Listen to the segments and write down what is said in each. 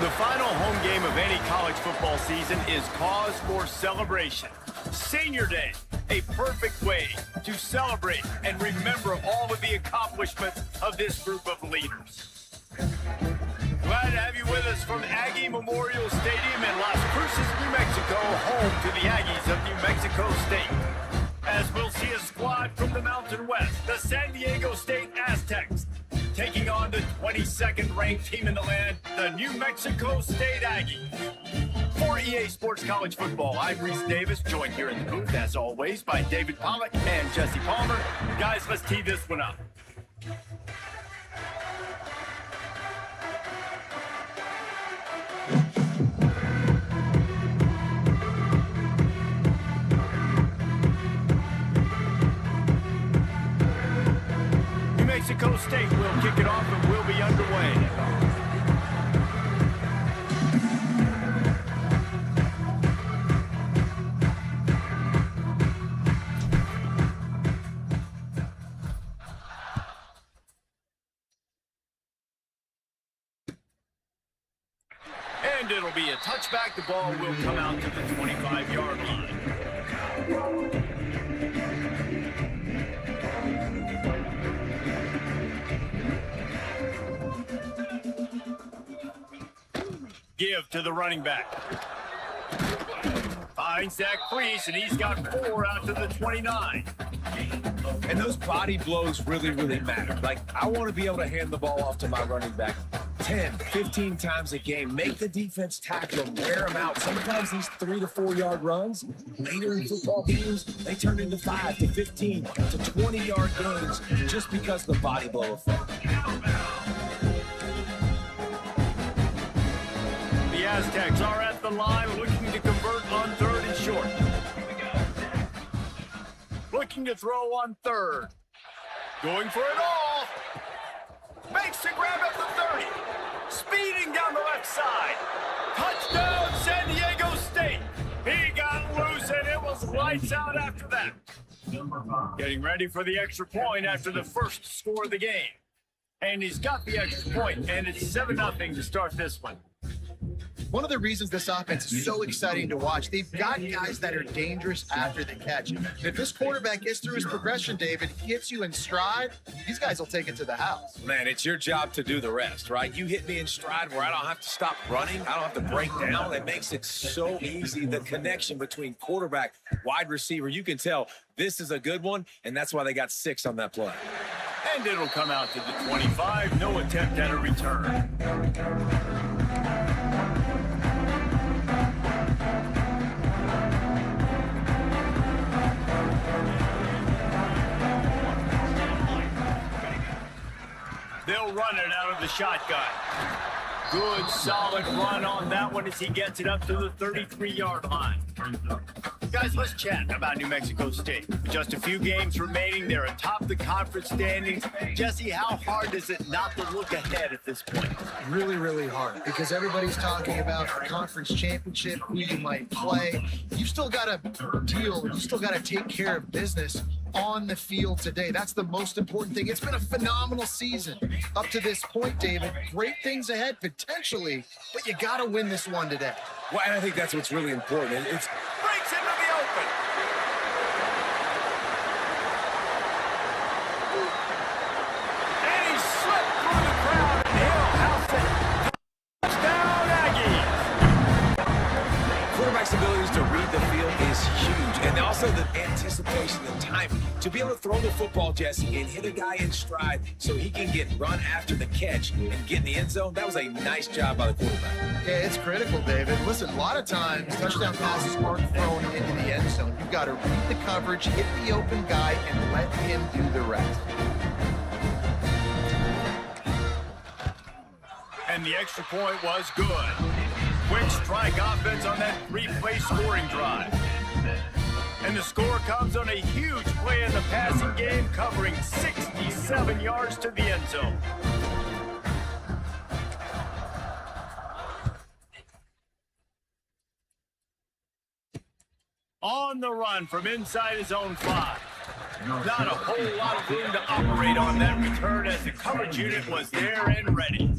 The final home game of any college football season is cause for celebration. Senior Day, a perfect way to celebrate and remember all of the accomplishments of this group of leaders. Glad to have you with us from Aggie Memorial Stadium in Las Cruces, New Mexico, home to the Aggies of New Mexico State. As we'll see a squad from the Mountain West, the San Diego State Aztecs, taking on the 22nd ranked team in the land, the New Mexico State Aggies. For EA Sports College Football, I'm Reese Davis, joined here in the booth, as always, by David Pollack and Jesse Palmer. Guys, let's tee this one up. New Mexico State will kick it off and will be underway. And it'll be a touchback. The ball will come out to the 25-yard line. Give to the running back. Finds Zach Priest, and he's got 4 out to the 29. And those body blows really, really matter. Like, I want to be able to hand the ball off to my running back 10, 15 times a game. Make the defense tackle them, wear them out. Sometimes these 3 to 4 yard runs, later in football games, they turn into 5 to 15 to 20-yard gains just because of the body blow effect. The Aztecs are at the line looking to convert on 3rd and short. Looking to throw on 3rd. Going for it all. Makes the grab at the 30. Speeding down the left side. Touchdown, San Diego State. He got loose, and it was lights out after that. Getting ready for the extra point after the first score of the game. And he's got the extra point, and it's 7-0 to start this one. One of the reasons this offense is so exciting to watch, they've got guys that are dangerous after the catch. And if this quarterback gets through his progression, David, hits you in stride, these guys will take it to the house. Man, it's your job to do the rest, right? You hit me in stride where I don't have to stop running. I don't have to break down. It makes it so easy. The connection between quarterback, wide receiver, you can tell this is a good one, and that's why they got 6 on that play. And it'll come out to the 25. No attempt at a return. They'll run it out of the shotgun. Good, solid run on that one as he gets it up to the 33-yard line. Guys, let's chat about New Mexico State. Just a few games remaining. They're atop the conference standings. Jesse, how hard is it not to look ahead at this point? Really, really hard, because everybody's talking about conference championship, who you might play. You still got to deal, you still got to take care of business on the field today. That's the most important thing. It's been a phenomenal season up to this point, David. Great things ahead, potentially, but you got to win this one today. Well, and I think that's what's really important. It's breaks into the open. And he slipped through the crowd, and he'll house it. Touchdown, Aggies. quarterback's abilities to read the field is huge, and also the anticipation and timing. To be able to throw the football, Jesse, and hit a guy in stride so he can get run after the catch and get in the end zone, that was a nice job by the quarterback. Yeah, it's critical, David. Listen, a lot of times touchdown passes aren't thrown into the end zone. You've got to read the coverage, hit the open guy, and let him do the rest. And the extra point was good. Quick strike offense on that three-play scoring drive. And the score comes on a huge play in the passing game, covering 67 yards to the end zone. On the run from inside his own 5. Not a whole lot of room to operate on that return as the coverage unit was there and ready.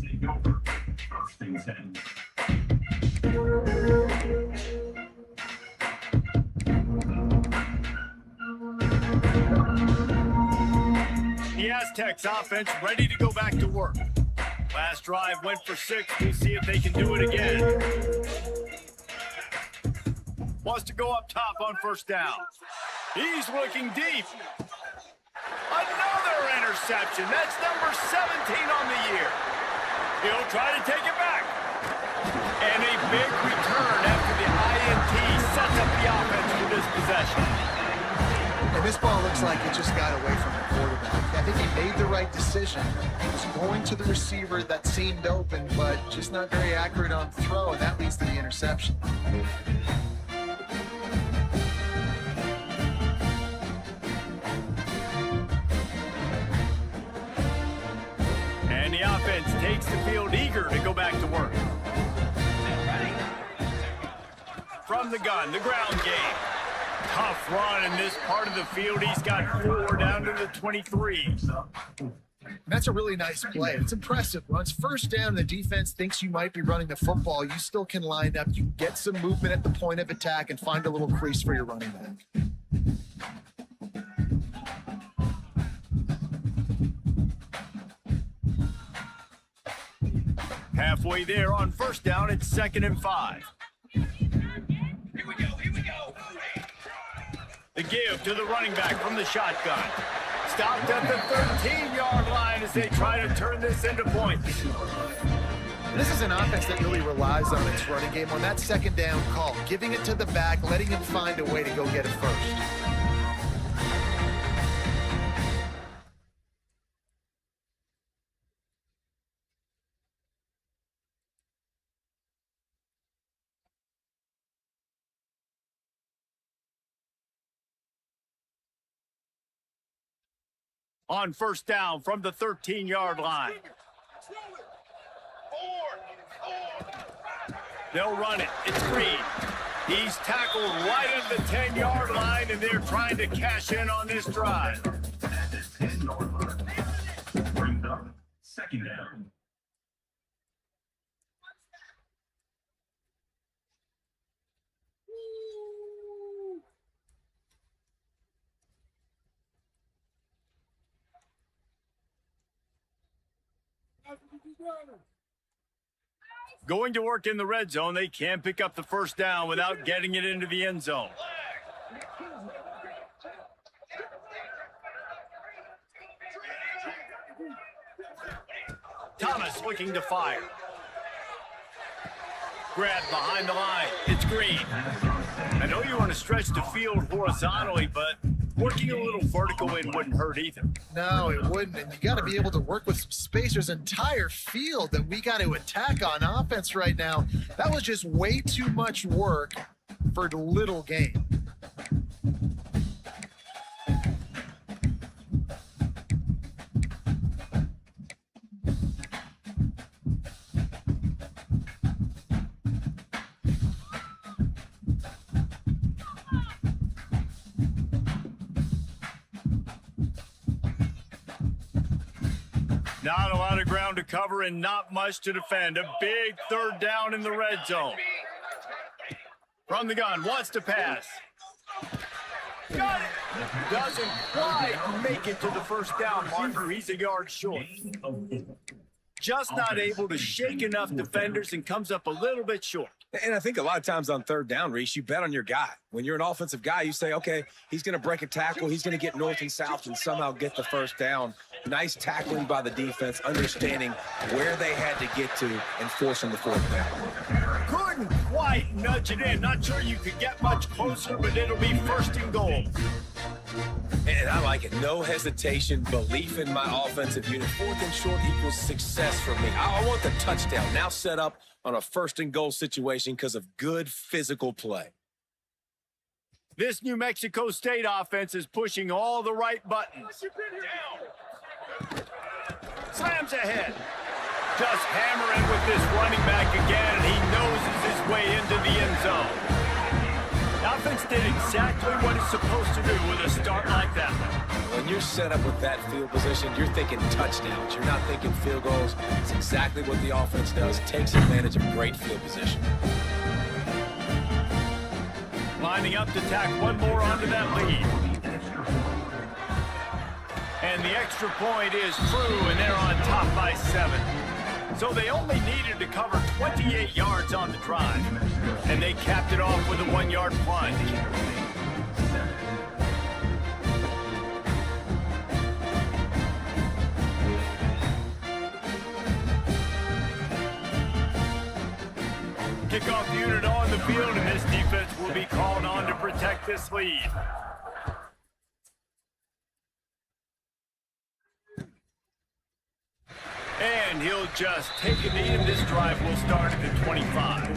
Tech's offense ready to go back to work. Last drive went for 6. We'll see if they can do it again. Wants to go up top on first down. He's looking deep. Another interception. That's number 17 on the year. He'll try to take it back. And a big return after the INT sets up the offense for this possession. And this ball looks like it just got away from the quarterback. I think he made the right decision. He was going to the receiver that seemed open, but just not very accurate on the throw, and that leads to the interception. And the offense takes the field eager to go back to work. From the gun, the ground game. Tough run in this part of the field. He's got 4 down to the 23. That's a really nice play. It's impressive. Once first down, the defense thinks you might be running the football. You still can line up. You get some movement at the point of attack and find a little crease for your running back. Halfway there on first down, it's 2nd and 5. Here we go. The give to the running back from the shotgun. Stopped at the 13-yard line as they try to turn this into points. This is an offense that really relies on its running game on that 2nd down call, giving it to the back, letting him find a way to go get it first. On first down from the 13-yard line. They'll run it. It's Green. He's tackled right at the 10-yard line, and they're trying to cash in on this drive. At the 10-yard line. Brings up 2nd down. Going to work in the red zone, they can't pick up the first down without getting it into the end zone. Thomas looking to fire. Grabbed behind the line. It's Green. I know you want to stretch the field horizontally, but working a little vertical in wouldn't hurt either. No, it wouldn't. And you got to be able to work with some space. There's an entire field that we got to attack on offense right now. That was just way too much work for little gain. Not a lot of ground to cover and not much to defend. A big 3rd down in the red zone. From the gun, wants to pass. Got it. Doesn't quite make it to the first down marker. He's a yard short. Just not able to shake enough defenders and comes up a little bit short. And I think a lot of times on 3rd down, Reese, you bet on your guy. When you're an offensive guy, you say, okay, he's going to break a tackle. He's going to get north and south and somehow get the first down. Nice tackling by the defense, understanding where they had to get to and forcing the 4th down. Couldn't quite nudge it in. Not sure you could get much closer, but it'll be 1st and goal. And I like it. No hesitation, belief in my offensive unit. 4th and short equals success for me. I want the touchdown. Now set up on a 1st and goal situation because of good physical play. This New Mexico State offense is pushing all the right buttons. Slams ahead. Just hammering with this running back again, and he noses his way into the end zone. The offense did exactly what it's supposed to do with a start like that. When you're set up with that field position, you're thinking touchdowns. You're not thinking field goals. It's exactly what the offense does. Takes advantage of great field position. Lining up to tack one more onto that lead. And the extra point is true, and they're on top by 7. So they only needed to cover 28 yards on the drive. And they capped it off with a 1-yard plunge. Kickoff unit on the field, and this defense will be called on to protect this lead. And he'll just take a knee, and this drive will start at the 25.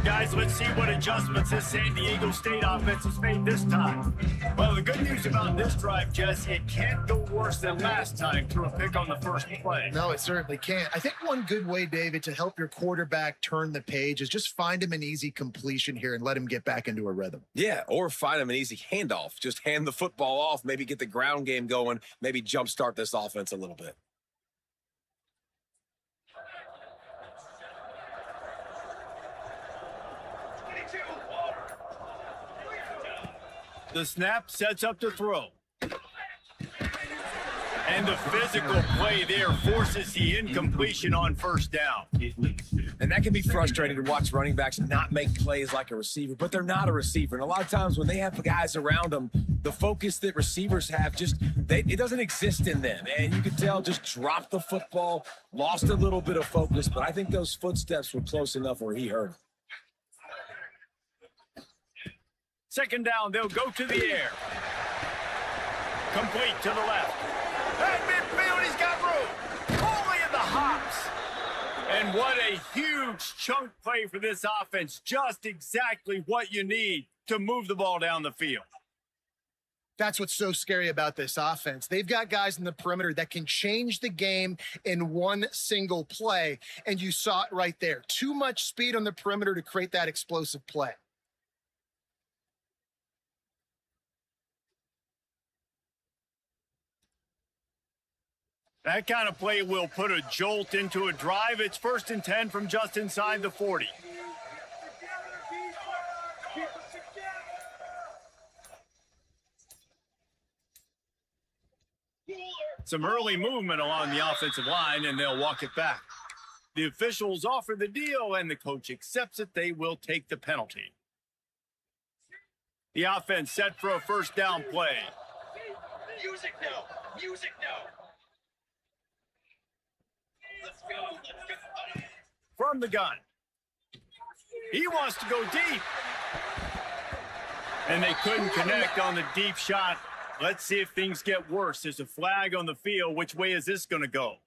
Guys, let's see what adjustments this San Diego State offense has made this time. Well, the good news about this drive, Jess, it can't go worse than last time through a pick on the first play. No, it certainly can't. I think one good way, David, to help your quarterback turn the page is just find him an easy completion here and let him get back into a rhythm. Yeah, or find him an easy handoff. Just hand the football off, maybe get the ground game going, maybe jumpstart this offense a little bit. The snap sets up to throw. And the physical play there forces the incompletion on first down. And that can be frustrating to watch running backs not make plays like a receiver, but they're not a receiver. And a lot of times when they have guys around them, the focus that receivers have it doesn't exist in them. And you can tell just dropped the football, lost a little bit of focus, but I think those footsteps were close enough where he heard it. Second down, they'll go to the air. Complete to the left. At midfield, he's got room. Only in the hops. And what a huge chunk play for this offense. Just exactly what you need to move the ball down the field. That's what's so scary about this offense. They've got guys in the perimeter that can change the game in one single play. And you saw it right there. Too much speed on the perimeter to create that explosive play. That kind of play will put a jolt into a drive. It's 1st and 10 from just inside the 40. Some early movement along the offensive line, and they'll walk it back. The officials offer the deal, and the coach accepts it. They will take the penalty. The offense set for a first down play. Music now! Music now! Let's go! From the gun. He wants to go deep. And they couldn't connect on the deep shot. Let's see if things get worse. There's a flag on the field. Which way is this going to go?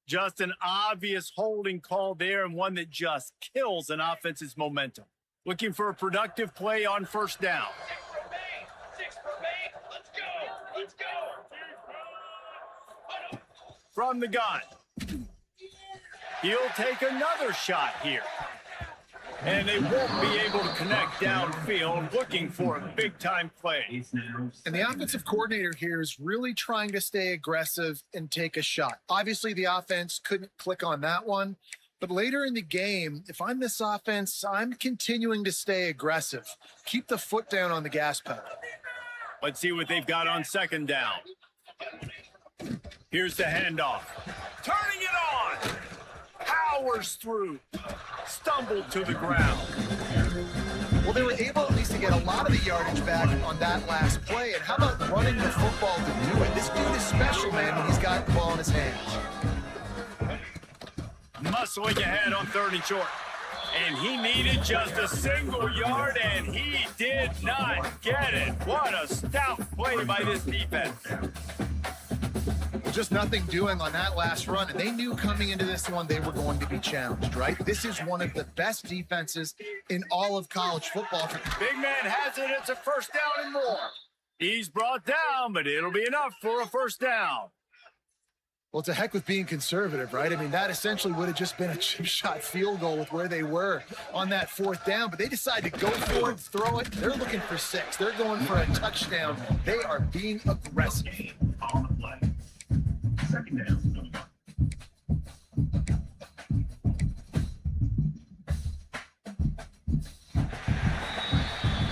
Just an obvious holding call there, and one that just kills an offense's momentum. Looking for a productive play on first down. 6 for me! Let's go! Let's go! From the gun. He'll take another shot here. And they won't be able to connect downfield, looking for a big-time play. And the offensive coordinator here is really trying to stay aggressive and take a shot. Obviously, the offense couldn't click on that one. But later in the game, if I'm this offense, I'm continuing to stay aggressive. Keep the foot down on the gas pedal. Let's see what they've got on second down. Here's the handoff. Turning it on. Powers through. Stumbled to the ground. Well, they were able at least to get a lot of the yardage back on that last play. And how about running the football to do it? This dude is special, man, when he's got the ball in his hands. Muscling ahead on 3rd and short. And he needed just a single yard, and he did not get it. What a stout play by this defense. Just nothing doing on that last run, and they knew coming into this one they were going to be challenged, right? This is one of the best defenses in all of college football. Big man has it. It's a first down and more. He's brought down, but it'll be enough for a first down. Well, to heck with being conservative, right? I mean, that essentially would have just been a chip shot field goal with where they were on that 4th down, but they decided to go for it, throw it. They're looking for 6. They're going for a touchdown. They are being aggressive. On the play. Second down.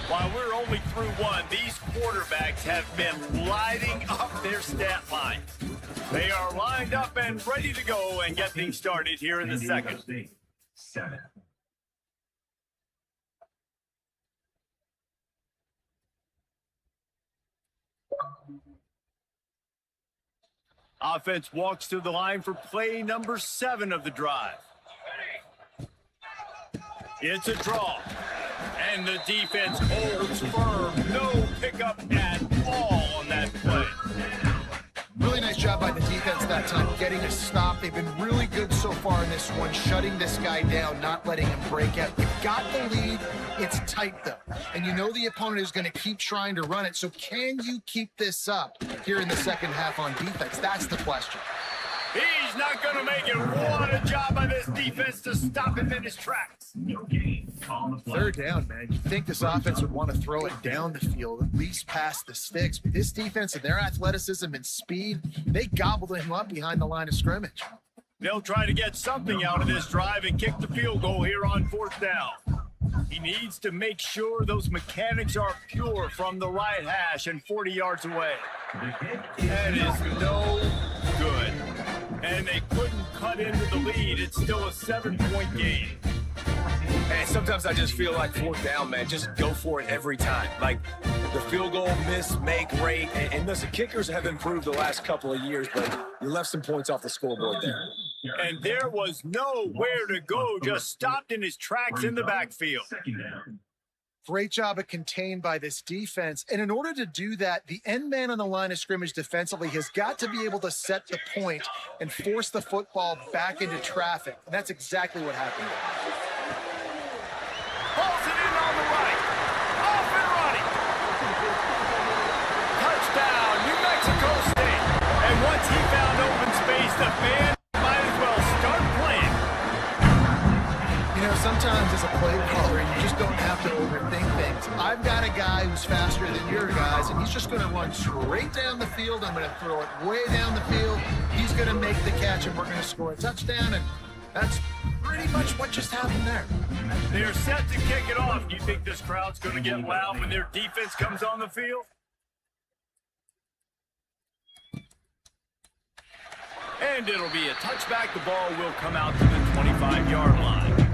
While we're only through one, these quarterbacks have been lighting up their stat lines. They are lined up and ready to go and get things started here in the second. 7. Offense walks to the line for play number 7 of the drive. It's a draw. And the defense holds firm. No pickup at all on that play. Really nice job by the defense that time, getting a stop. They've been really good so far in this one, shutting this guy down, not letting him break out. You've got the lead. It's tight, though. And you know the opponent is going to keep trying to run it. So can you keep this up here in the second half on defense? That's the question. He's not going to make it. What a job by this defense to stop him in his tracks. No gain on the play. Third down, man. You think this offense would want to throw it down the field, at least past the sticks. But this defense and their athleticism and speed, they gobbled him up behind the line of scrimmage. They'll try to get something out of this drive and kick the field goal here on 4th down. He needs to make sure those mechanics are pure from the right hash and 40 yards away. That is no good. And they couldn't cut into the lead. It's still a 7-point game. And sometimes I just feel like 4th down, man, just go for it every time. Like the field goal miss, make rate. And listen, kickers have improved the last couple of years, but you left some points off the scoreboard there. And there was nowhere to go, just stopped in his tracks in the backfield. Second down. Great job of contained by this defense. And in order to do that, the end man on the line of scrimmage defensively has got to be able to set the point and force the football back into traffic. And that's exactly what happened. Pulls it in on the right. Off and running. Touchdown, New Mexico State. And once he found open space, the band might as well start playing. You know, sometimes as a play caller, you just don't have to overthink things. I've got a guy who's faster than your guys, and he's just going to run straight down the field. I'm going to throw it way down the field. He's going to make the catch, and we're going to score a touchdown. And that's pretty much what just happened there. They're set to kick it off. Do you think this crowd's going to get loud when their defense comes on the field? And it'll be a touchback. The ball will come out to the 25-yard line.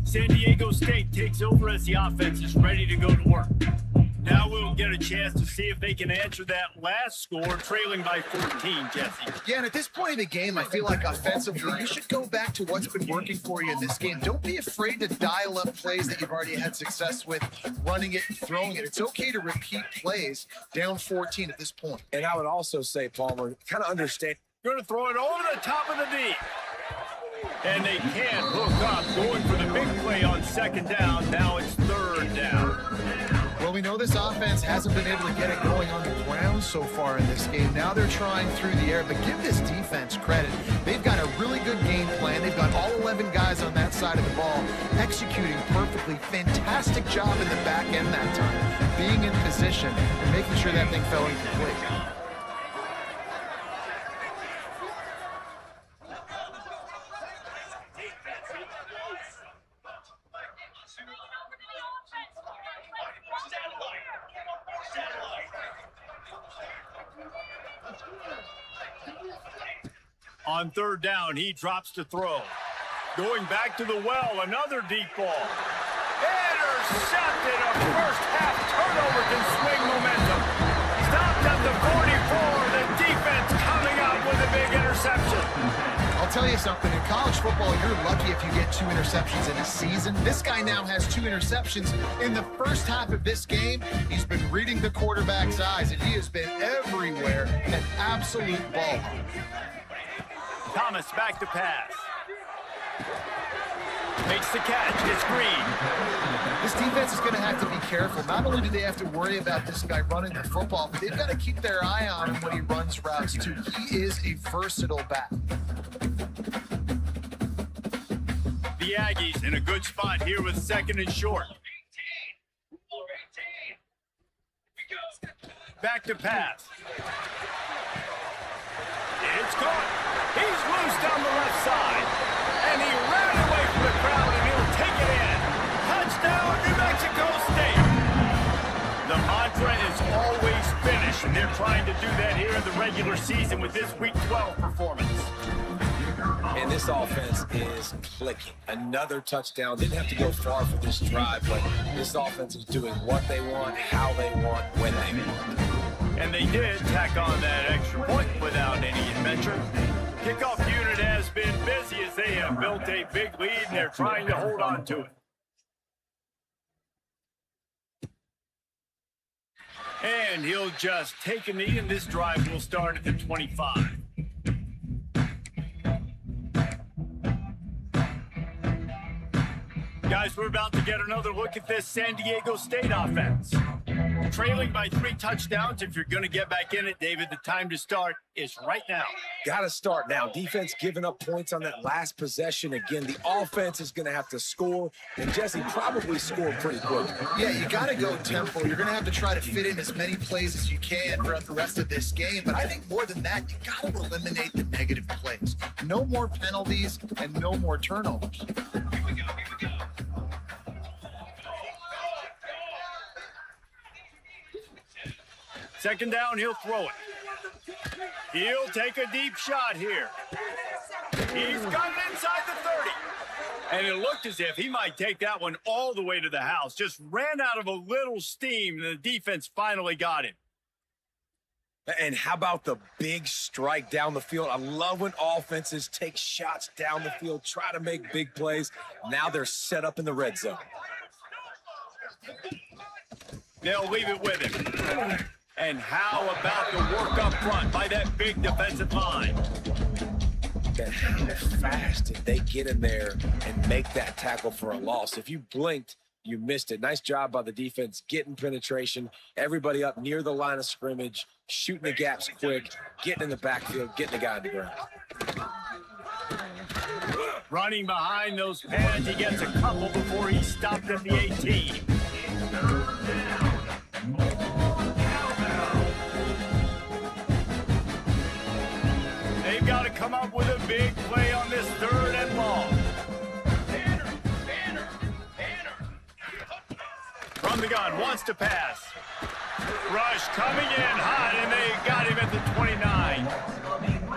San Diego State takes over as the offense is ready to go to work. Now we'll get a chance to see if they can answer that last score, trailing by 14, Jesse. Yeah, and at this point in the game, I feel like offensively, you should go back to what's been working for you in this game. Don't be afraid to dial up plays that you've already had success with, running it and throwing it. It's okay to repeat plays down 14 at this point. And I would also say, Palmer, kind of understand. Going to throw it over the top of the knee. And they can't hook up, going for the big play on 2nd down. Now it's 3rd down. Well, we know this offense hasn't been able to get it going on the ground so far in this game. Now they're trying through the air, but give this defense credit. They've got a really good game plan. They've got all 11 guys on that side of the ball executing perfectly. Fantastic job in the back end that time, being in position and making sure that thing fell incomplete. On 3rd down, he drops to throw. Going back to the well, another deep ball. Intercepted. A first half turnover can swing momentum. Stopped at the 44. The defense coming out with a big interception. I'll tell you something, in college football, you're lucky if you get 2 interceptions in a season. This guy now has 2 interceptions in the first half of this game. He's been reading the quarterback's eyes, and he has been everywhere, an absolute ball. Thomas back to pass. Makes the catch. It's Green. This defense is going to have to be careful. Not only do they have to worry about this guy running the football, but they've got to keep their eye on him when he runs routes, too. He is a versatile back. The the Aggies in a good spot here with 2nd and short. 18. Rule 18. We go. Back to pass. It's caught. He's loose down the left side. And he ran away from the crowd, and he'll take it in. Touchdown, New Mexico State. The mantra is always finish, and they're trying to do that here in the regular season with this Week 12 performance. And this offense is clicking. Another touchdown. Didn't have to go far for this drive, but this offense is doing what they want, how they want, when they want. And they did tack on that extra point without any adventure. Kickoff unit has been busy as they have built a big lead, and they're trying to hold on to it. And he'll just take a knee, and this drive will start at the 25. Guys, we're about to get another look at this San Diego State offense. Trailing by 3 touchdowns. If you're going to get back in it, David, the time to start is right now. Got to start now. Defense giving up points on that last possession. Again, the offense is going to have to score, and Jesse probably scored pretty quick. Yeah, you got to go tempo. You're going to have to try to fit in as many plays as you can throughout the rest of this game. But I think more than that, you got to eliminate the negative plays. No more penalties and no more turnovers. Here we go. Here we go. 2nd down, he'll throw it. He'll take a deep shot here. He's got it inside the 30. And it looked as if he might take that one all the way to the house. Just ran out of a little steam, and the defense finally got him. And how about the big strike down the field? I love when offenses take shots down the field, try to make big plays. Now they're set up in the red zone. They'll leave it with him. And how about the work up front by that big defensive line? And how fast did they get in there and make that tackle for a loss? If you blinked, you missed it. Nice job by the defense getting penetration. Everybody up near the line of scrimmage, shooting the gaps quick, getting in the backfield, getting the guy on the ground. Running behind those pads, he gets a couple before he's stopped at the 18. They've got to come up with a big play on this 3rd and long. Banner. From the gun, wants to pass. Rush coming in hot, and they got him at the 29.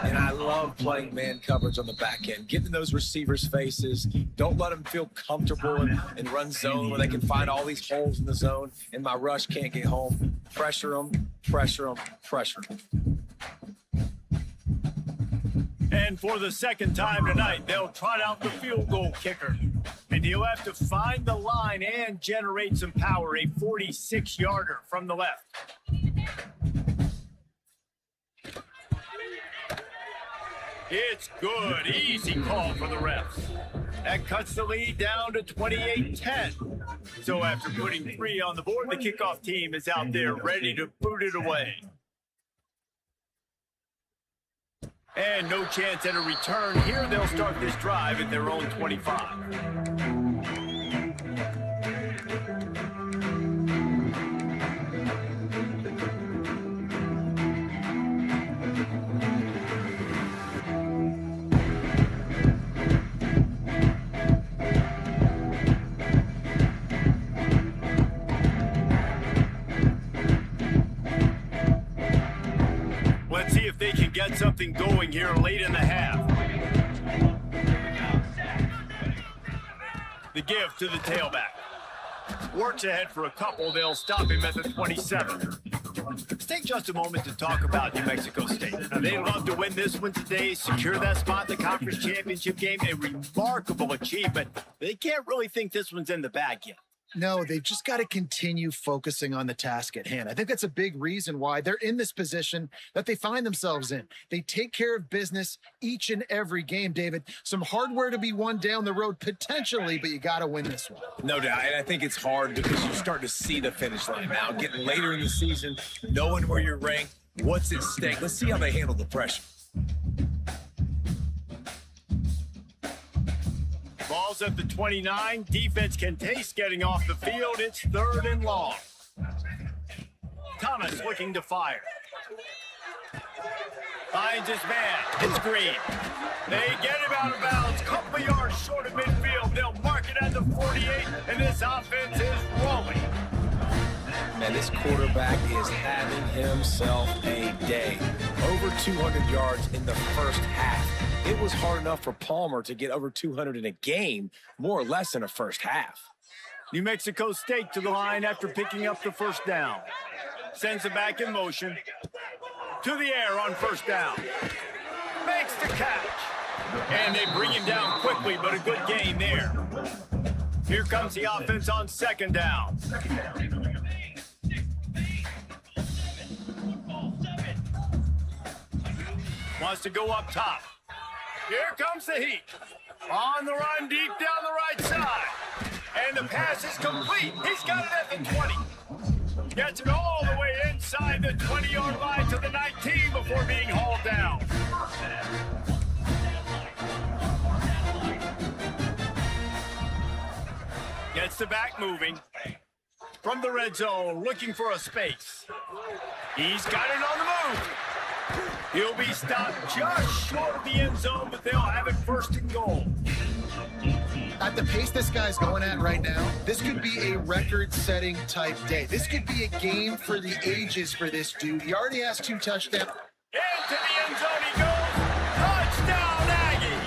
And I love playing man coverage on the back end, getting those receivers' faces. Don't let them feel comfortable and run zone where they can find all these holes in the zone, and my rush can't get home. Pressure them, pressure them, pressure them. And for the 2nd time tonight, they'll trot out the field goal kicker. And he'll have to find the line and generate some power, a 46-yarder from the left. It's good. Easy call for the refs. That cuts the lead down to 28-10. So after putting 3 on the board, the kickoff team is out there ready to boot it away. And no chance at a return. Here they'll start this drive at their own 25. Let's see if they can get something going here late in the half. The give to the tailback. Works ahead for a couple. They'll stop him at the 27. Let's take just a moment to talk about New Mexico State. Now, they love to win this one today, secure that spot in the conference championship game. A remarkable achievement. They can't really think this one's in the bag yet. No, they've just got to continue focusing on the task at hand. I think that's a big reason why they're in this position that they find themselves in. They take care of business each and every game, David. Some hardware to be won down the road potentially, but you got to win this one. No doubt, and I think it's hard because you start to see the finish line now, getting later in the season, knowing where you're ranked, what's at stake. Let's see how they handle the pressure. Ball ball's at the 29. Defense can taste getting off the field. It's 3rd and long. Thomas looking to fire. Finds his man. It's Green. They get him out of bounds. Couple yards short of midfield. They'll mark it at the 48, and this offense is rolling. Man, this quarterback is having himself a day. Over 200 yards in the first half. It was hard enough for Palmer to get over 200 in a game, more or less in a first half. New Mexico State to the line after picking up the first down. Sends it back in motion. To the air on first down. Makes the catch. And they bring him down quickly, but a good gain there. Here comes the offense on second down. Wants to go up top. Here comes the heat. On the run, deep down the right side. And the pass is complete. He's got it at the 20. Gets it all the way inside the 20-yard line to the 19 before being hauled down. Gets the back moving. From the red zone, looking for a space. He's got it on the move. He'll be stopped just short of the end zone, but they'll have it 1st and goal. At the pace this guy's going at right now, this could be a record-setting type day. This could be a game for the ages for this dude. He already has 2 touchdowns. Into the end zone he goes. Touchdown, Aggie!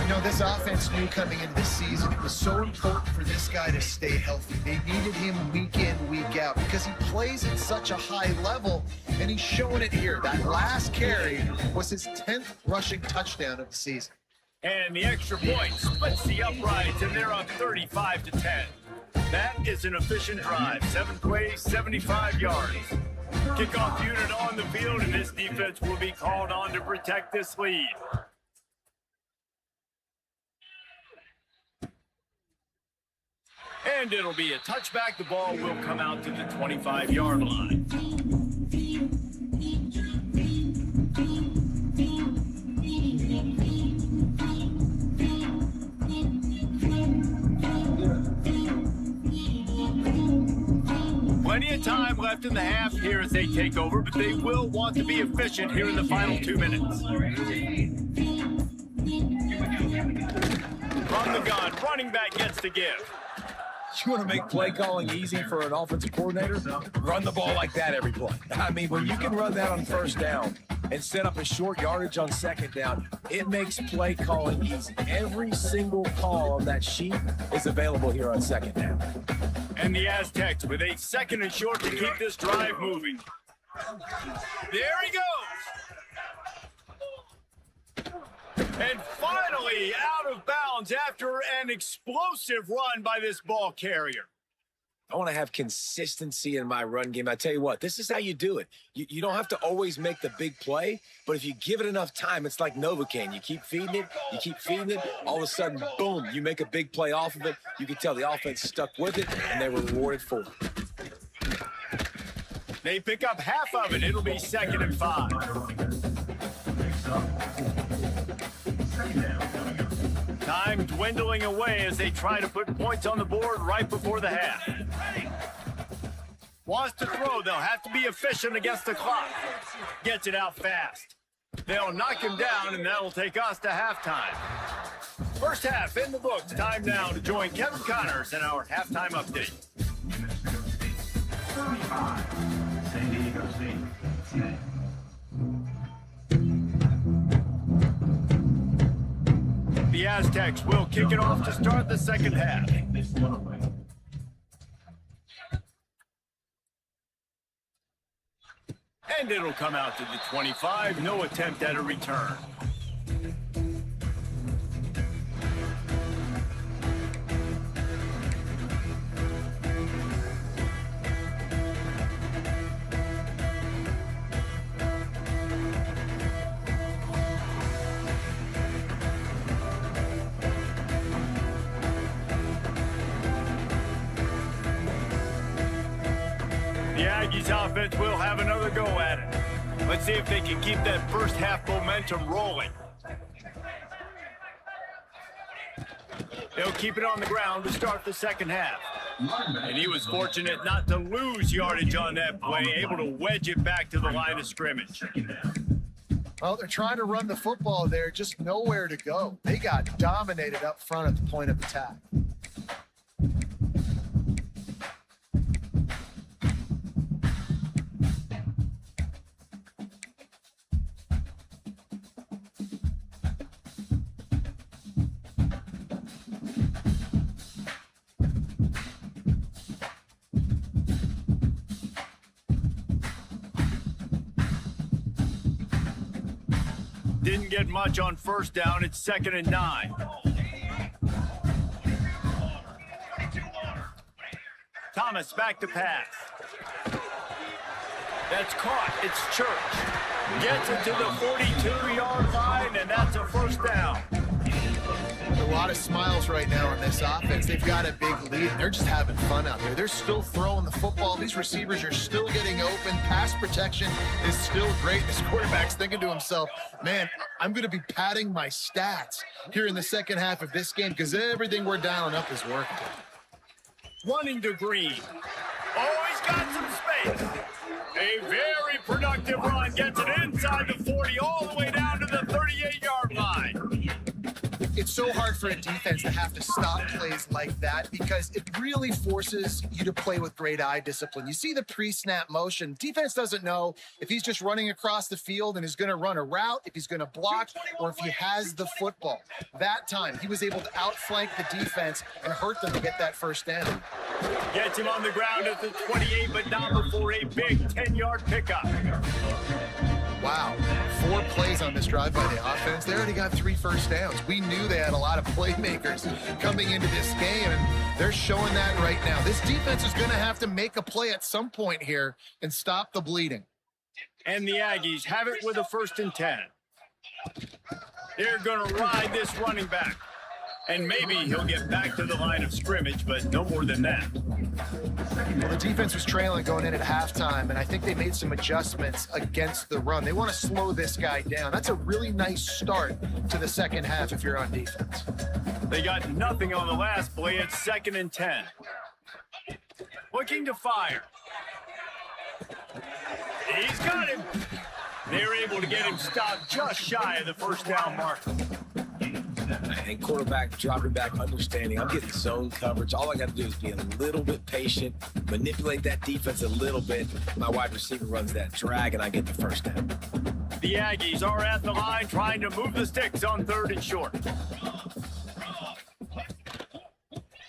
You know, this offense knew coming into this season it was so important for this guy to stay healthy. They needed him week in, week out because he plays at such a high level, and he's showing it here. That last carry was his 10th rushing touchdown of the season. And the extra point splits the uprights, and they're up 35-10. That is an efficient drive. 7 plays, 75 yards. Kickoff unit on the field, and this defense will be called on to protect this lead. And it'll be a touchback. The ball will come out to the 25-yard line. Plenty of time left in the half here as they take over, but they will want to be efficient here in the final 2 minutes. From the gun, running back gets to give. You want to make play calling easy for an offensive coordinator? Run the ball like that every play. I mean, when you can run that on first down and set up a short yardage on second down, it makes play calling easy. Every single call on that sheet is available here on second down. And the Aztecs with a 2nd and short to keep this drive moving. There he goes. And finally out of bounds after an explosive run by this ball carrier. I want to have consistency in my run game. I tell you what, this is how you do it. You don't have to always make the big play, but if you give it enough time, it's like Novocaine. You keep feeding it, all of a sudden, boom, you make a big play off of it. You can tell the offense stuck with it, and they were rewarded for it. They pick up half of it. It'll be 2nd and 5. Time dwindling away as they try to put points on the board right before the half. Wants to throw. They'll have to be efficient against the clock. Gets it out fast. They'll knock him down, and that'll take us to halftime. First half in the books. Time now to join Kevin Connors in our halftime update. 35, San Diego State, 10. The Aztecs will kick it off to start the second half. And it'll come out to the 25. No attempt at a return. The Aggies offense will have another go at it. Let's see if they can keep that first half momentum rolling. They'll keep it on the ground to start the second half. And he was fortunate not to lose yardage on that play, able to wedge it back to the line of scrimmage. Well, they're trying to run the football there, just nowhere to go. They got dominated up front at the point of attack. Didn't get much on first down. It's 2nd and 9. Thomas back to pass. That's caught. It's Church. Gets it to the 42-yard line, and that's a first down. A lot of smiles right now on this offense. They've got a big lead. They're just having fun out there. They're still throwing the football. These receivers are still getting open. Pass protection is still great. This quarterback's thinking to himself, man, I'm going to be padding my stats here in the second half of this game because everything we're dialing up is working. Running to Green. Oh, he's got some space. A very productive run. Gets it inside the 40 all the way down to the 38-yard line. It's so hard for a defense to have to stop plays like that because it really forces you to play with great eye discipline. You see the pre-snap motion. Defense doesn't know if he's just running across the field and is going to run a route, if he's going to block, or if he has the football. That time, he was able to outflank the defense and hurt them to get that first down. Gets him on the ground at the 28, but not before a big 10-yard pickup. Wow, 4 plays on this drive by the offense. They already got 3 first downs. We knew they had a lot of playmakers coming into this game, and they're showing that right now. This defense is going to have to make a play at some point here and stop the bleeding. And the Aggies have it with a 1st and 10. They're going to ride this running back. And maybe he'll get back to the line of scrimmage, but no more than that. Well, the defense was trailing going in at halftime, and I think they made some adjustments against the run. They want to slow this guy down. That's a really nice start to the second half if you're on defense. They got nothing on the last play. It's 2nd and 10. Looking to fire. He's got him. They're able to get him stopped just shy of the first down mark. And quarterback dropping back, understanding I'm getting zone coverage. All I got to do is be a little bit patient, manipulate that defense a little bit. My wide receiver runs that drag, and I get the first down. The Aggies are at the line trying to move the sticks on 3rd and short.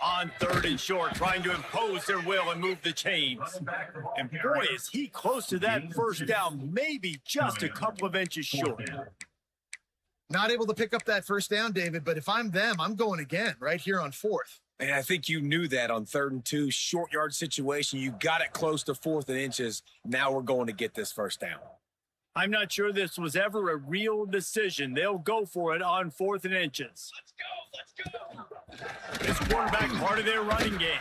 On 3rd and short, trying to impose their will and move the chains. And boy, is he close to that first down, maybe just a couple of inches short. Not able to pick up that first down, David, but if I'm them, I'm going again right here on 4th. And I think you knew that on 3rd and 2, short yard situation. You got it close to 4th and inches. Now we're going to get this first down. I'm not sure this was ever a real decision. They'll go for it on 4th and inches. Let's go. This quarterback part of their running game.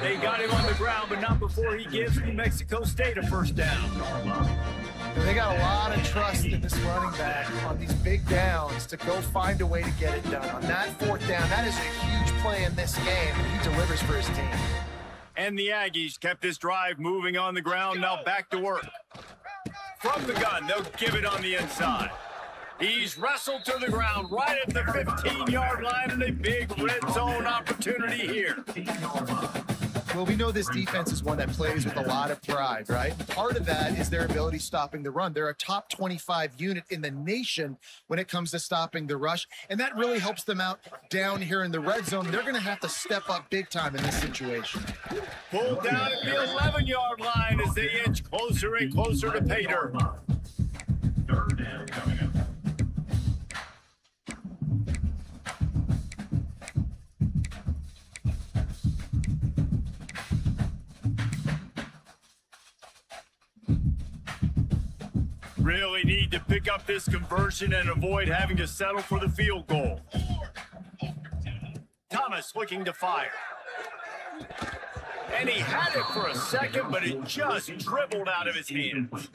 They got him on the ground, but not before he gives New Mexico State a first down. They got a lot of trust in this running back on these big downs to go find a way to get it done. On that 4th down, that is a huge play in this game, and he delivers for his team. And the Aggies kept this drive moving on the ground, now back to work. From the gun, they'll give it on the inside. He's wrestled to the ground right at the 15-yard line, and a big red zone opportunity here. Well, we know this defense is one that plays with a lot of pride, right? Part of that is their ability stopping the run. They're a top 25 unit in the nation when it comes to stopping the rush, and that really helps them out down here in the red zone. They're going to have to step up big time in this situation. Pulled down at the 11-yard line as they inch closer and closer to pay dirt. 3rd down coming up. Really need to pick up this conversion and avoid having to settle for the field goal. Thomas looking to fire. And he had it for a second, but it just dribbled out of his hands.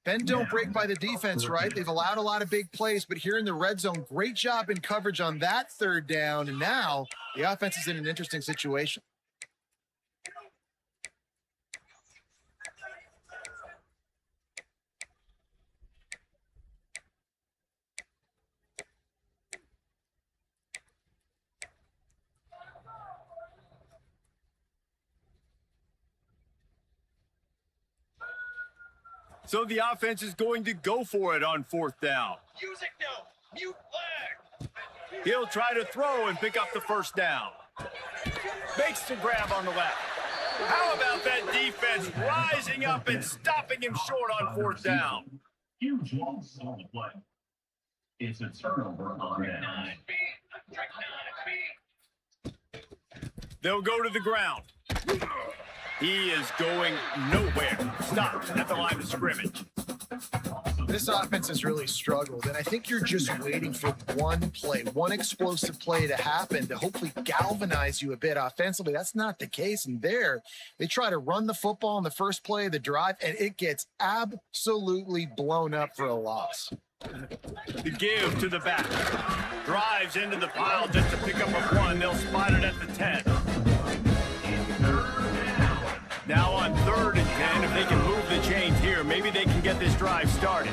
Bend don't break by the defense, right? They've allowed a lot of big plays, but here in the red zone, great job in coverage on that third down, and now the offense is in an interesting situation. So the offense is going to go for it on fourth down. Music note. Mute flag. He'll try to throw and pick up the first down. Makes the grab on the left. How about that defense rising up and stopping him short on fourth down? Huge loss on the play. It's a turnover on that. 9B. Strike 9B. They'll go to the ground. He is going nowhere. Stopped at the line of scrimmage. This offense has really struggled, and I think you're just waiting for one play, one explosive play to happen to hopefully galvanize you a bit offensively. That's not the case, and there, they try to run the football in the first play of the drive, and it gets absolutely blown up for a loss. The give to the back. Drives into the pile just to pick up a one. They'll spot it at the 10. Now on 3rd and 10, if they can move the chains here, maybe they can get this drive started.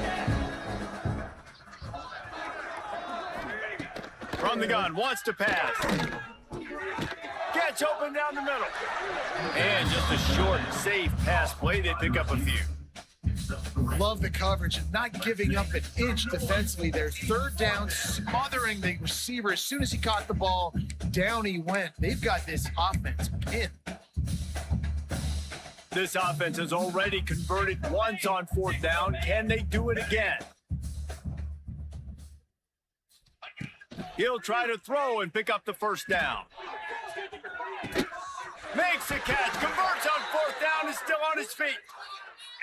From the gun, wants to pass. Gets open down the middle. And just a short, safe pass play. They pick up a few. Love the coverage and not giving up an inch defensively there. 3rd down, smothering the receiver. As soon as he caught the ball, down he went. They've got this offense pinned. This offense has already converted once on 4th down. Can they do it again? He'll try to throw and pick up the first down. Makes a catch, converts on 4th down, is still on his feet.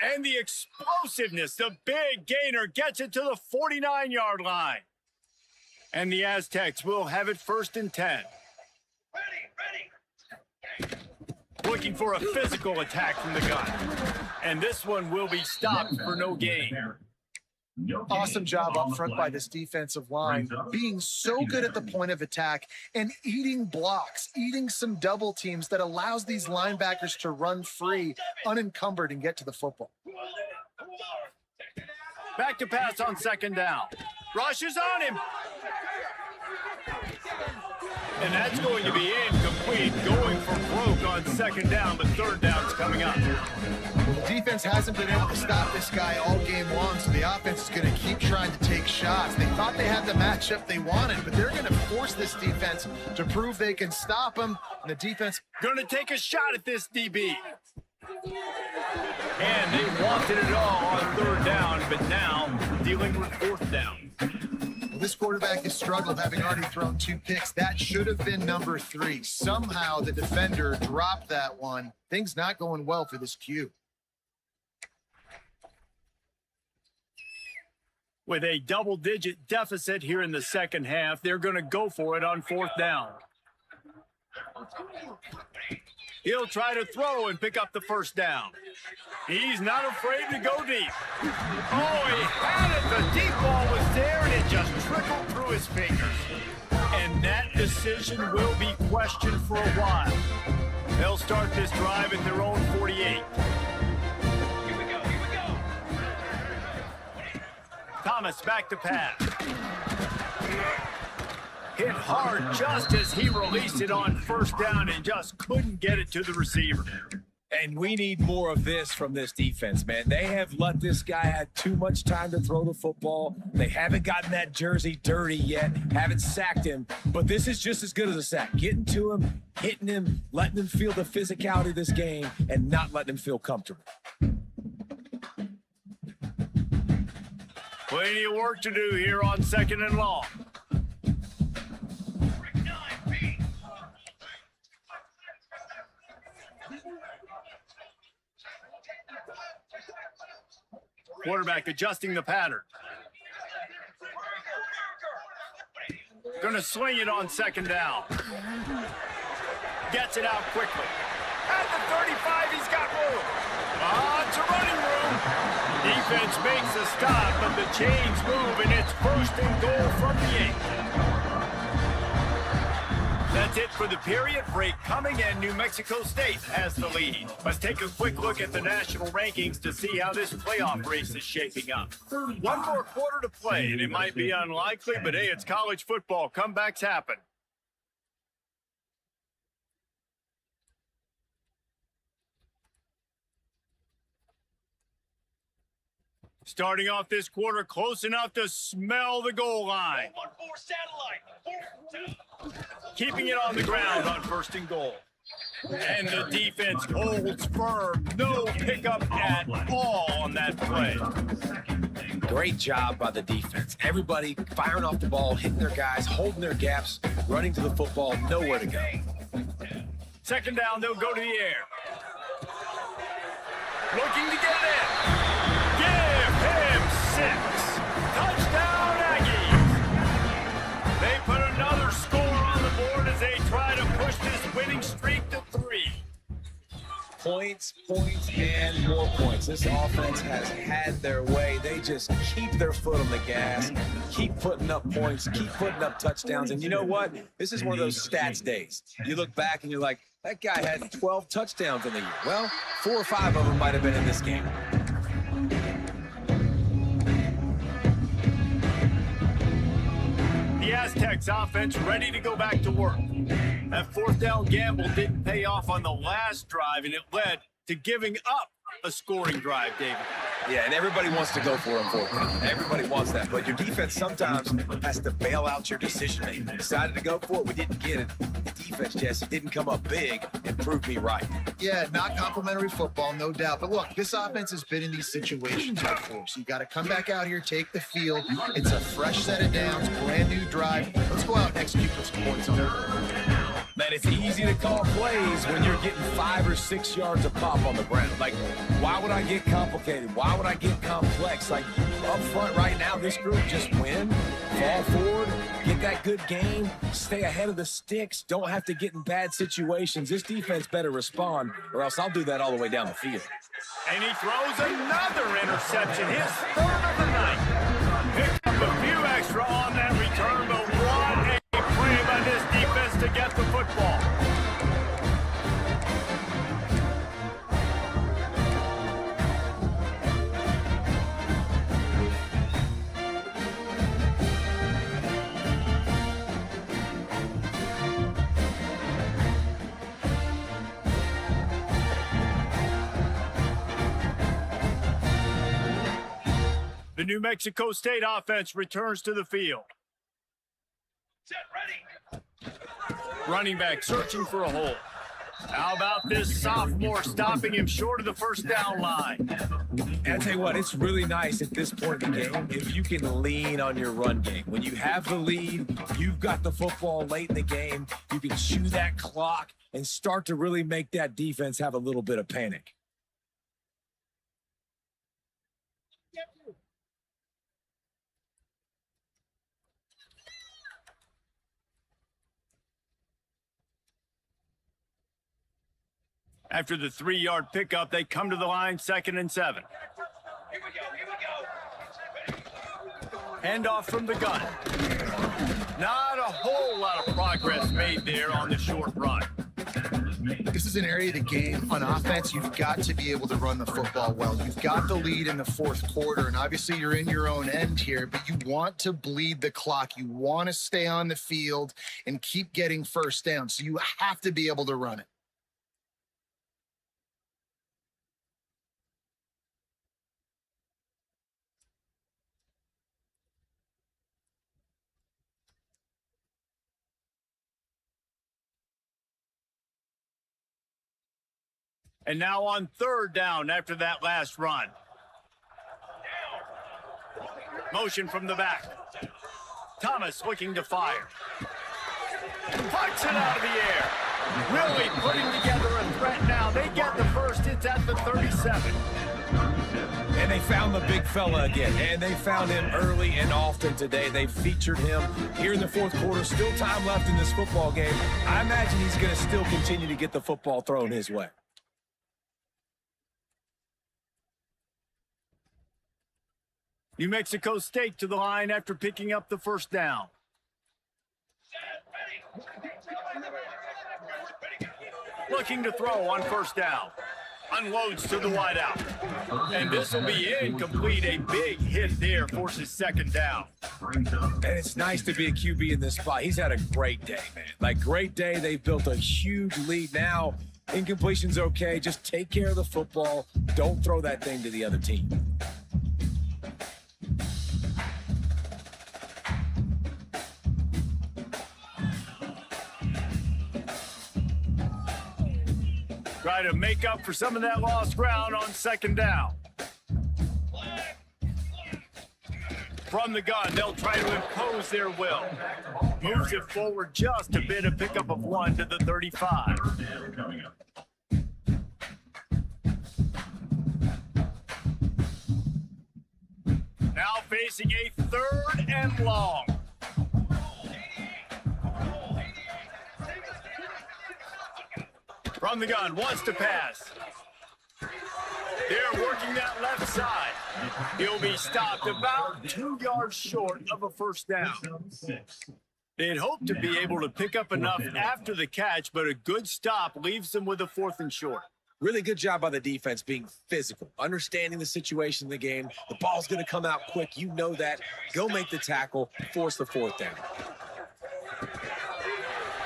And the explosiveness, the big gainer, gets it to the 49-yard line. And the Aztecs will have it 1st and 10. Ready. Looking for a physical attack from the gun. And this one will be stopped for no gain. Awesome job up front by this defensive line, being so good at the point of attack and eating blocks, eating some double teams that allows these linebackers to run free, unencumbered, and get to the football. Back to pass on 2nd down. Rushes on him. And that's going to be incomplete, going for broke on 2nd down, but 3rd down's coming up. The defense hasn't been able to stop this guy all game long, so the offense is going to keep trying to take shots. They thought they had the matchup they wanted, but they're going to force this defense to prove they can stop him. And the defense going to take a shot at this DB. And they wanted it all on 3rd down, but now dealing with 4th down. Well, this quarterback has struggled, having already thrown 2 picks. That should have been number 3. Somehow the defender dropped that one. Things not going well for this Q. With a double-digit deficit here in the 2nd half, they're going to go for it on 4th down. He'll try to throw and pick up the first down. He's not afraid to go deep. Oh, he had it. The deep ball was there, and it just trickled through his fingers. And that decision will be questioned for a while. They'll start this drive at their own 48. Here we go. Thomas back to pass. Hit hard just as he released it on 1st down and just couldn't get it to the receiver. And we need more of this from this defense, man. They have let this guy have too much time to throw the football. They haven't gotten that jersey dirty yet, haven't sacked him. But this is just as good as a sack. Getting to him, hitting him, letting him feel the physicality of this game, and not letting him feel comfortable. Plenty of work to do here on 2nd and long. Quarterback adjusting the pattern. Gonna swing it on 2nd down. Gets it out quickly. At the 35, he's got room. It's a running room. defense makes a stop, but the chains move, and it's 1st and goal from the 8. That's it for the period. Break coming, and New Mexico State has the lead. Let's take a quick look at the national rankings to see how this playoff race is shaping up. One more quarter to play, and it might be unlikely, but hey, it's college football. Comebacks happen. Starting off this quarter, close enough to smell the goal line. 1-4 satellite. 4-2. Keeping it on the ground on 1st and goal. And the defense holds firm. No pickup at all on that play. Great job by the defense. Everybody firing off the ball, hitting their guys, holding their gaps, running to the football, nowhere to go. 2nd down, they'll go to the air. Looking to get it. Give him 6. Touchdown, Aggies. They put another score on the board as they try to push this winning streak to 3. Points, and more points. This offense has had their way. They just keep their foot on the gas, keep putting up points, keep putting up touchdowns. And you know what? This is one of those stats days. You look back and you're like, that guy had 12 touchdowns in the year. Well, 4 or 5 of them might have been in this game. The Aztecs offense ready to go back to work. That 4th down gamble didn't pay off on the last drive, and it led to giving up a scoring drive, David. Yeah, and everybody wants to go for him. Everybody wants that. But your defense sometimes has to bail out your decision making. We decided to go for it. We didn't get it. The defense, Jesse, didn't come up big and prove me right. Yeah, not complimentary football, no doubt. But look, this offense has been in these situations before. So you got to come back out here, take the field. It's a fresh set of downs, brand new drive. Let's go out and execute with some points on it. Man, it's easy to call plays when you're getting 5 or 6 yards of pop on the ground. Like, why would I get complicated? Why would I get complex? Like, up front right now, this group just win, fall forward, get that good game, stay ahead of the sticks, don't have to get in bad situations. This defense better respond, or else I'll do that all the way down the field. And he throws another interception, his 3rd of the night. Picked up a few extra on that return, but what a play by this defense to get the football. The New Mexico State offense returns to the field. Set ready. Running back searching for a hole. How about this sophomore stopping him short of the 1st down line? And I tell you what, it's really nice at this point in the game if you can lean on your run game. When you have the lead, you've got the football late in the game, you can chew that clock and start to really make that defense have a little bit of panic. After the 3-yard pickup, they come to the line, 2nd and 7. Here we go. Handoff from the gun. Not a whole lot of progress made there on the short run. This is an area of the game on offense. You've got to be able to run the football well. You've got the lead in the 4th quarter, and obviously you're in your own end here, but you want to bleed the clock. You want to stay on the field and keep getting 1st down, so you have to be able to run it. And now on 3rd down after that last run. Motion from the back. Thomas looking to fire. Puts it out of the air. Really putting together a threat now. They get the first. It's at the 37. And they found the big fella again. And they found him early and often today. They featured him here in the 4th quarter. Still time left in this football game. I imagine he's going to still continue to get the football thrown his way. New Mexico State to the line after picking up the first down. Looking to throw on first down. Unloads to the wideout. And this will be incomplete. A big hit there forces second down. And it's nice to be a QB in this spot. He's had a great day, man. Like, great day. They've built a huge lead. Now, incompletion's okay. Just take care of the football. Don't throw that thing to the other team. Try to make up for some of that lost ground on second down. From the gun, they'll try to impose their will. Moves it forward just a bit, a pickup of 1 to the 35. Now facing a 3rd and long. From the gun, wants to pass. They're working that left side. He'll be stopped about 2 yards short of a first down. They'd hoped to be able to pick up enough after the catch, but a good stop leaves them with a 4th and short. Really good job by the defense being physical, understanding the situation in the game. The ball's going to come out quick. You know that. Go make the tackle, force the 4th down.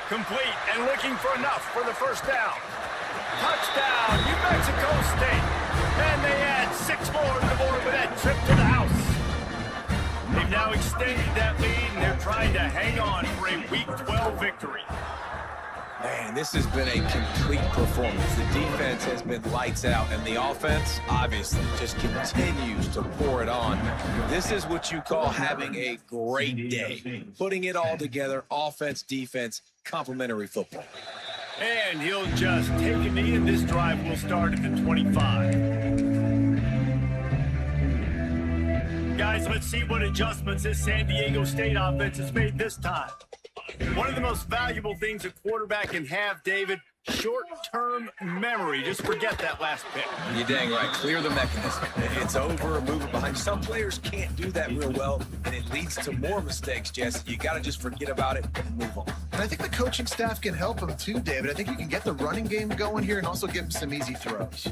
Complete and looking for enough for the first down. Touchdown, New Mexico State. And they add 6 more to the board with that trip to the house. They've now extended that lead, and they're trying to hang on for a Week 12 victory. Man, this has been a complete performance. The defense has been lights out, and the offense, obviously, just continues to pour it on. This is what you call having a great day. Putting it all together, offense, defense, complementary football. And he'll just take a knee, and this drive will start at the 25. Guys, let's see what adjustments this San Diego State offense has made this time. One of the most valuable things a quarterback can have, David, short-term memory. Just forget that last pick. You're dang right. Clear the mechanism. It's over, move it behind. Some players can't do that real well, and it leads to more mistakes, Jesse. You got to just forget about it and move on. And I think the coaching staff can help him too, David. I think you can get the running game going here and also give him some easy throws.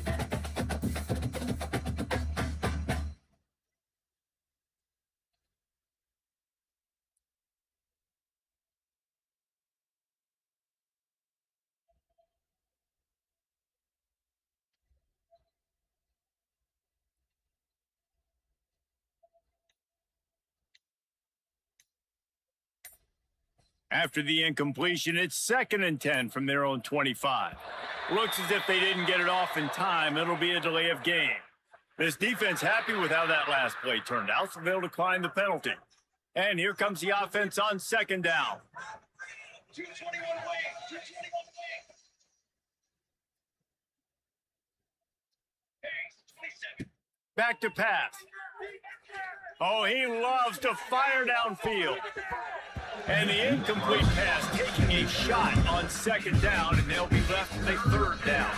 After the incompletion, it's 2nd and 10 from their own 25. Looks as if they didn't get it off in time. It'll be a delay of game. This defense happy with how that last play turned out, so they'll decline the penalty. And here comes the offense on 2nd down. 221 away. 221 away. Hey, 27. Back to pass. Oh, he loves to fire downfield. And the incomplete pass taking a shot on 2nd down, and they'll be left with a 3rd down.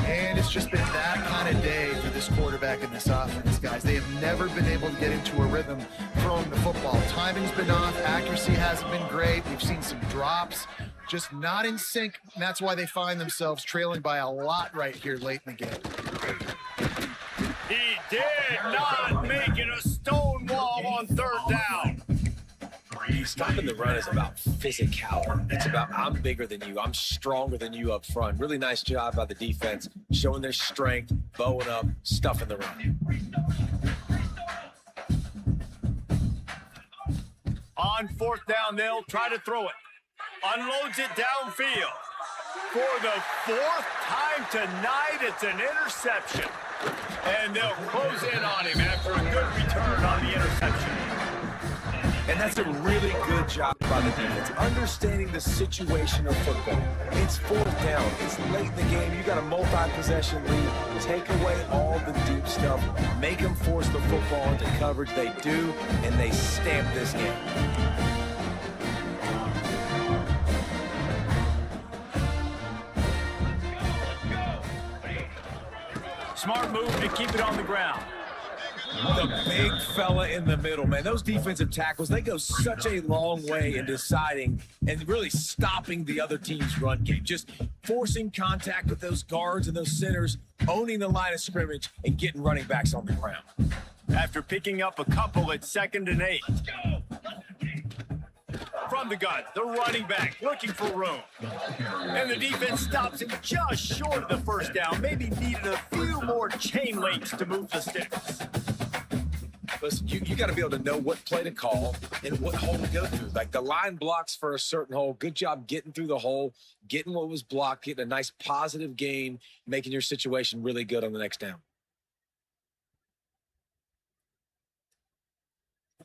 And it's just been that kind of day for this quarterback and this offense, guys. They have never been able to get into a rhythm throwing the football. Timing's been off. Accuracy hasn't been great. We've seen some drops. Just not in sync, and that's why they find themselves trailing by a lot right here late in the game. He did not make it a stone wall on 3rd down. Stopping the run is about physicality. It's about I'm bigger than you. I'm stronger than you up front. Really nice job by the defense, showing their strength, bowing up, stuffing the run. On 4th down, they'll try to throw it. Unloads it downfield. For the 4th time tonight, it's an interception. And they'll close in on him after a good return on the interception. And that's a really good job by the defense, understanding the situation of football. It's 4th down. It's late in the game. You got a multi-possession lead. Take away all the deep stuff. Make them force the football into coverage. They do, and they stamp this game. Smart move to keep it on the ground. The big fella in the middle, man. Those defensive tackles, they go such a long way in deciding and really stopping the other team's run game. Just forcing contact with those guards and those centers, owning the line of scrimmage, and getting running backs on the ground. After picking up a couple at 2nd and 8. Let's go. From the gun, the running back looking for room. And the defense stops him just short of the first down. Maybe needed a few more chain links to move the sticks. Listen, you got to be able to know what play to call and what hole to go through. Like the line blocks for a certain hole. Good job getting through the hole, getting what was blocked, getting a nice positive gain, making your situation really good on the next down.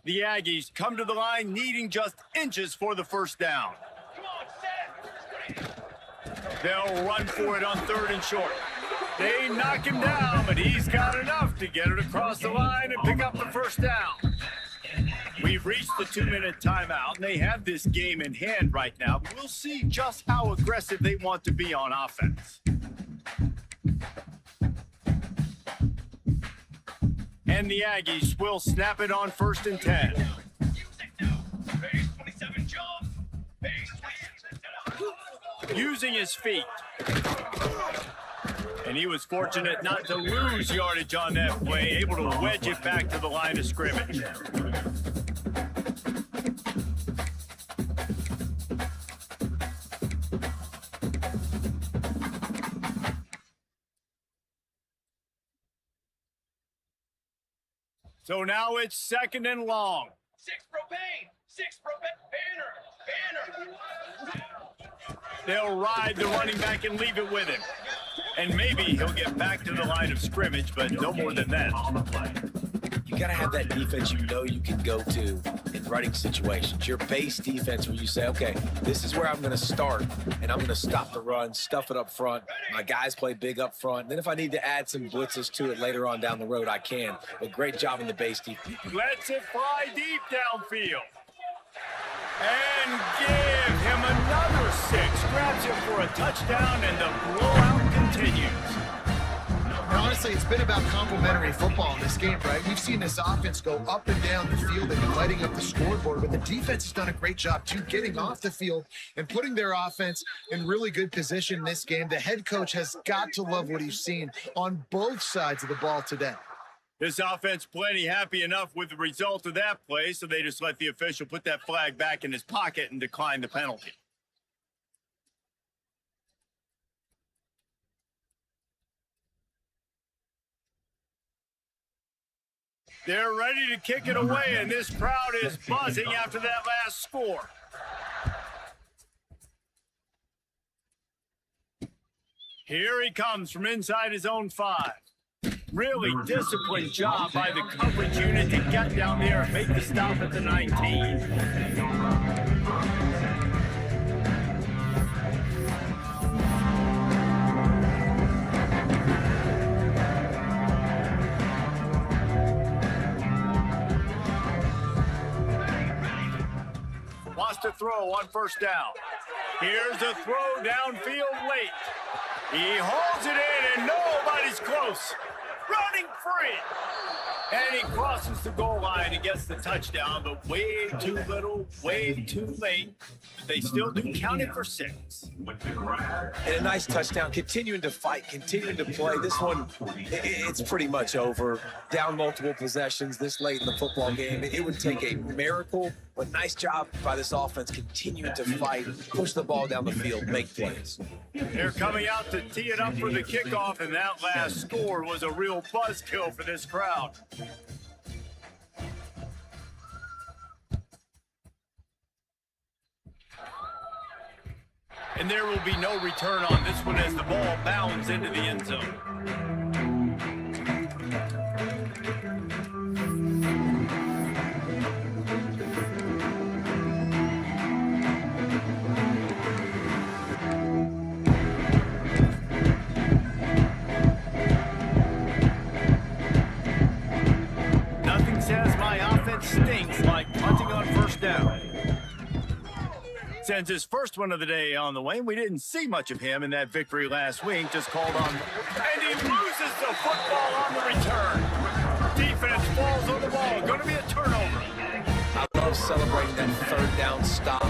The Aggies come to the line needing just inches for the first down. Come on, set. They'll run for it on 3rd and short. They knock him down, but he's got enough to get it across the line and pick up the first down. We've reached the 2-minute timeout, and they have this game in hand right now. We'll see just how aggressive they want to be on offense. And the Aggies will snap it on 1st and 10. Base 27 jump. Base 27. Using his feet. And he was fortunate not to lose yardage on that play, able to wedge it back to the line of scrimmage. So now it's 2nd and long. 6 propane. 6 propane. Banner. They'll ride the running back and leave it with him. And maybe he'll get back to the line of scrimmage, but no more than that. You got to have that defense you know you can go to in running situations. Your base defense where you say, okay, this is where I'm going to start, and I'm going to stop the run, stuff it up front. My guys play big up front. Then if I need to add some blitzes to it later on down the road, I can. But great job in the base defense. Lets it fly deep downfield. And give him another 6. Grabs him for a touchdown, and the blowout continues. And honestly, it's been about complementary football in this game, right? We've seen this offense go up and down the field and lighting up the scoreboard, but the defense has done a great job, too, getting off the field and putting their offense in really good position in this game. The head coach has got to love what he's seen on both sides of the ball today. This offense plenty happy enough with the result of that play, so they just let the official put that flag back in his pocket and decline the penalty. They're ready to kick it away, and this crowd is buzzing after that last score. Here he comes from inside his own 5. Really disciplined job by the coverage unit to get down there and make the stop at the 19. Wants to throw on 1st down. Here's a throw downfield late. He holds it in, and nobody's close. Running free. And he crosses the goal line and gets the touchdown, but way too little, way too late. They still do count it for 6. And a nice touchdown, continuing to fight, continuing to play. This one, it's pretty much over. Down multiple possessions this late in the football game. It would take a miracle, but nice job by this offense continuing to fight, push the ball down the field, make plays. They're coming out to tee it up for the kickoff, and that last score was a real buzzkill for this crowd. And there will be no return on this one as the ball bounds into the end zone. Nothing says my offense stinks like punting on 1st down. Sends his first one of the day on the way. We didn't see much of him in that victory last week. Just called on, and he loses the football on the return. Defense celebrating that third down stop,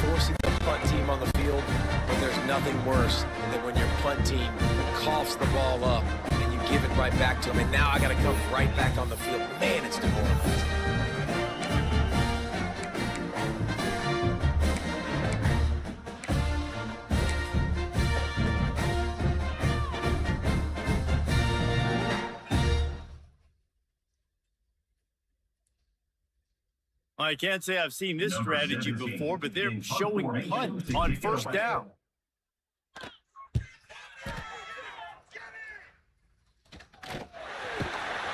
forcing the punt team on the field. But there's nothing worse than when your punt team coughs the ball up and you give it right back to them. And now I got to come right back on the field. Man, it's demoralizing. I can't say I've seen this strategy before, but they're showing punt on first down.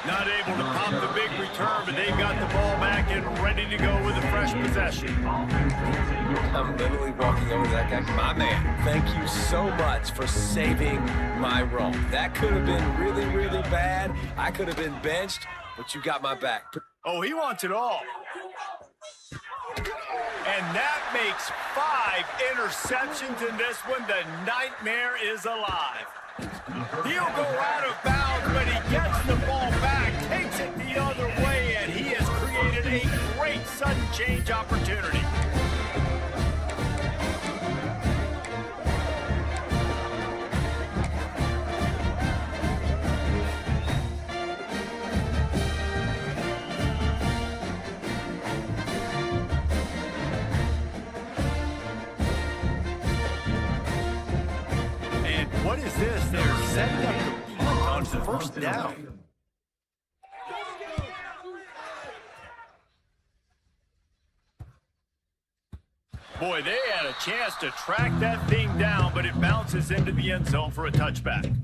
Not able to pop the big return, but they've got the ball back and ready to go with a fresh possession. I'm literally walking over to that guy. My man, thank you so much for saving my role. That could have been really, really bad. I could have been benched, but you got my back. Oh, he wants it all. And that makes 5 interceptions in this one. The nightmare is alive. He'll go out of bounds, but he gets the ball back, takes it the other way, and he has created a great sudden change opportunity. What is this? They're setting up the punt on first down. Boy, they had a chance to track that thing down, but it bounces into the end zone for a touchback.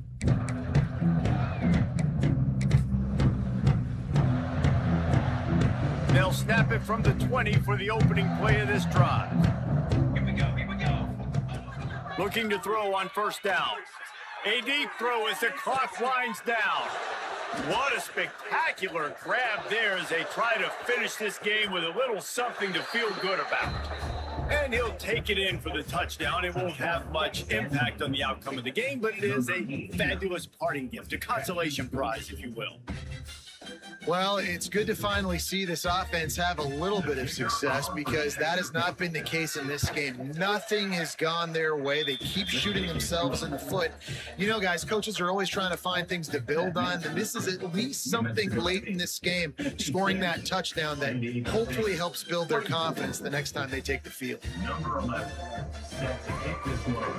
They'll snap it from the 20 for the opening play of this drive. Here we go. Looking to throw on first down. A deep throw as the clock winds down. What a spectacular grab there as they try to finish this game with a little something to feel good about. And he'll take it in for the touchdown. It won't have much impact on the outcome of the game, but it is a fabulous parting gift, a consolation prize, if you will. Well, it's good to finally see this offense have a little bit of success because that has not been the case in this game. Nothing has gone their way. They keep shooting themselves in the foot. You know, guys, coaches are always trying to find things to build on, and this is at least something late in this game, scoring that touchdown that hopefully helps build their confidence the next time they take the field. Number 11, set to hit this load.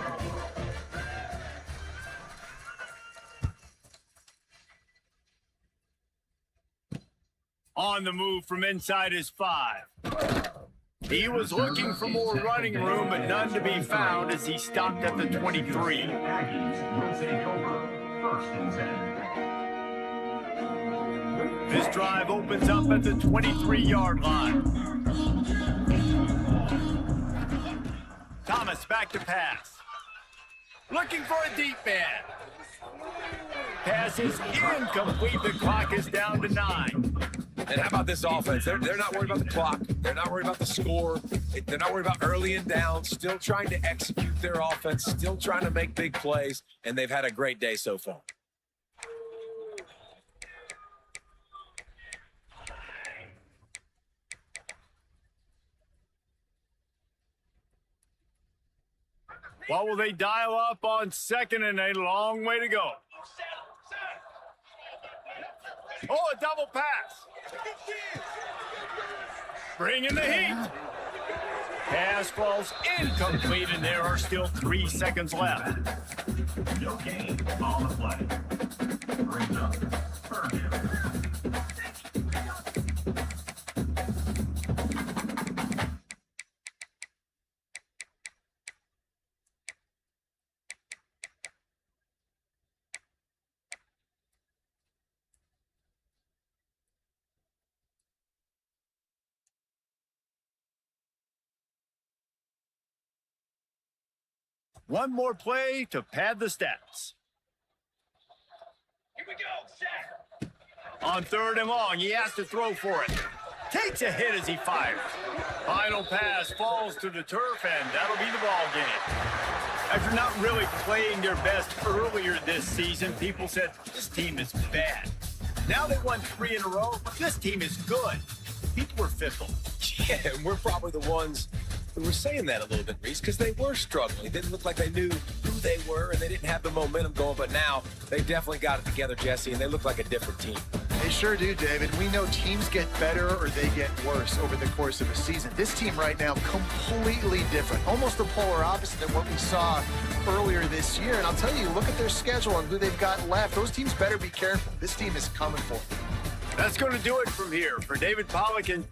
On the move from inside his 5. He was looking for more running room, but none to be found as he stopped at the 23. Aggies will take over first and 10. This drive opens up at the 23-yard line. Thomas back to pass. Looking for a deep man. Pass is incomplete. The clock is down to 9. And how about this offense? They're not worried about the clock. They're not worried about the score. They're not worried about early and down. Still trying to execute their offense. Still trying to make big plays. And they've had a great day so far. What will they dial up on second and a long way to go? Oh, a double pass. Bringing the heat. Pass falls incomplete, and there are still 3 seconds left. No gain on the play. Brings up first down. One more play to pad the stats. Here we go, set. On third and long, he has to throw for it. Takes a hit as he fires. Final pass falls to the turf, and that'll be the ball game. After not really playing their best earlier this season, people said, this team is bad. Now they won 3 in a row. This team is good. People were fickle. Yeah, and we're probably the ones who were saying that a little bit, Reese, because they were struggling. It didn't look like they knew who they were, and they didn't have the momentum going. But now they definitely got it together, Jesse, and they look like a different team. They sure do, David. We know teams get better or they get worse over the course of a season. This team right now, completely different. Almost the polar opposite of what we saw earlier this year. And I'll tell you, look at their schedule and who they've got left. Those teams better be careful. This team is coming for them. That's going to do it from here. For David Pollack and